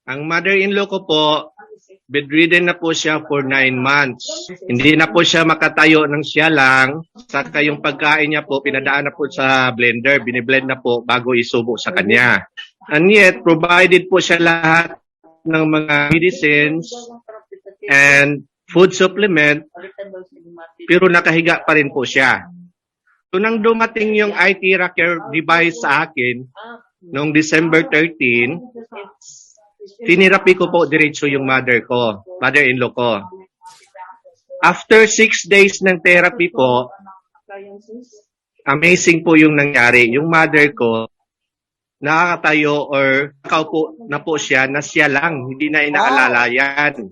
Ang mother-in-law ko po, bedridden na po siya for 9 months. Hindi na po siya makatayo ng siya lang. Saka yung pagkain niya po, pinadaan na po sa blender. Biniblend na po bago isubo sa kanya. And yet, provided po siya lahat ng mga medicines and food supplement, pero nakahiga pa rin po siya. So nang dumating yung IT Care device sa akin, noong December 13, tinirapi ko po diretso yung mother-in-law ko. After 6 days ng therapy po, amazing po yung nangyari. Yung mother ko, nakakatayo or nakaupo na po siya na siya lang, hindi na inaalala yan.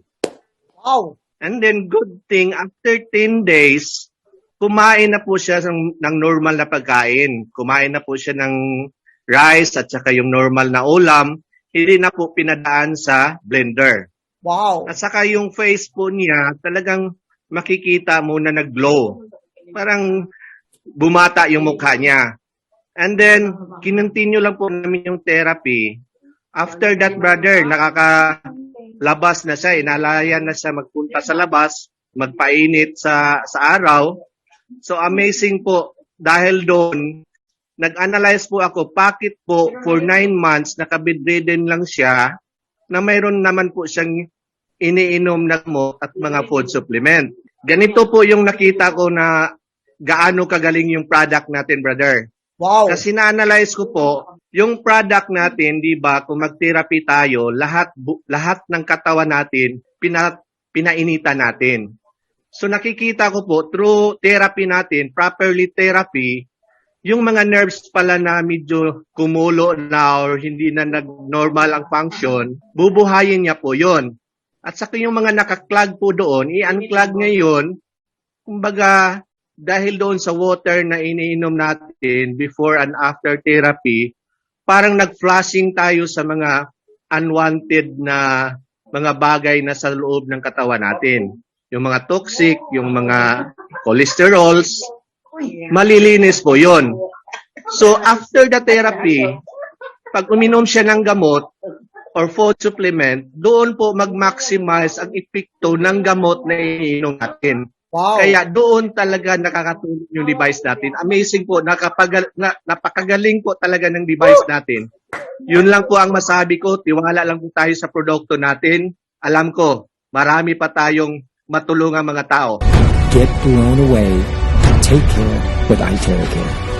Wow! And then good thing, after 10 days, kumain na po siya ng normal na pagkain. Kumain na po siya ng rice at saka yung normal na ulam. Hindi na po pinadaan sa blender. Wow! At saka yung face po niya, talagang makikita mo na nag-glow. Parang bumata yung mukha niya. And then, kinontinue lang po namin yung therapy. After that, brother, nakakalabas na siya. Inalayan na siya magpunta sa labas, magpainit sa araw. So, amazing po. Dahil doon, nag-analyze po ako, bakit po for 9 months, nakabedridden lang siya, na mayroon naman po siyang iniinom na gamot at mga food supplement. Ganito po yung nakita ko na gaano kagaling yung product natin, brother. Wow! Kasi na-analyze ko po, yung product natin, di ba, kung mag-therapy tayo, lahat ng katawan natin, pinainitan natin. So nakikita ko po, through therapy natin, properly therapy, yung mga nerves pala na medyo kumulo na or hindi na nag-normal ang function, bubuhayin niya po yon. At saka yung mga nakaklag po doon, i-unclog ngayon, kumbaga, dahil doon sa water na iniinom natin before and after therapy, parang nag-flushing tayo sa mga unwanted na mga bagay na sa loob ng katawan natin. Yung mga toxic, yung mga cholesterols, malilinis po yon. So after the therapy, pag uminom siya ng gamot or food supplement, doon po mag-maximize ang epekto ng gamot na iniinom natin. Wow! Kaya doon talaga nakakatulong yung device natin. Amazing po, napakagaling po talaga ng device natin. Yun lang po ang masabi ko, tiwala lang po tayo sa produkto natin. Alam ko, marami pa tayong matulungang mga tao. Get blown away. Take care with iTeracare.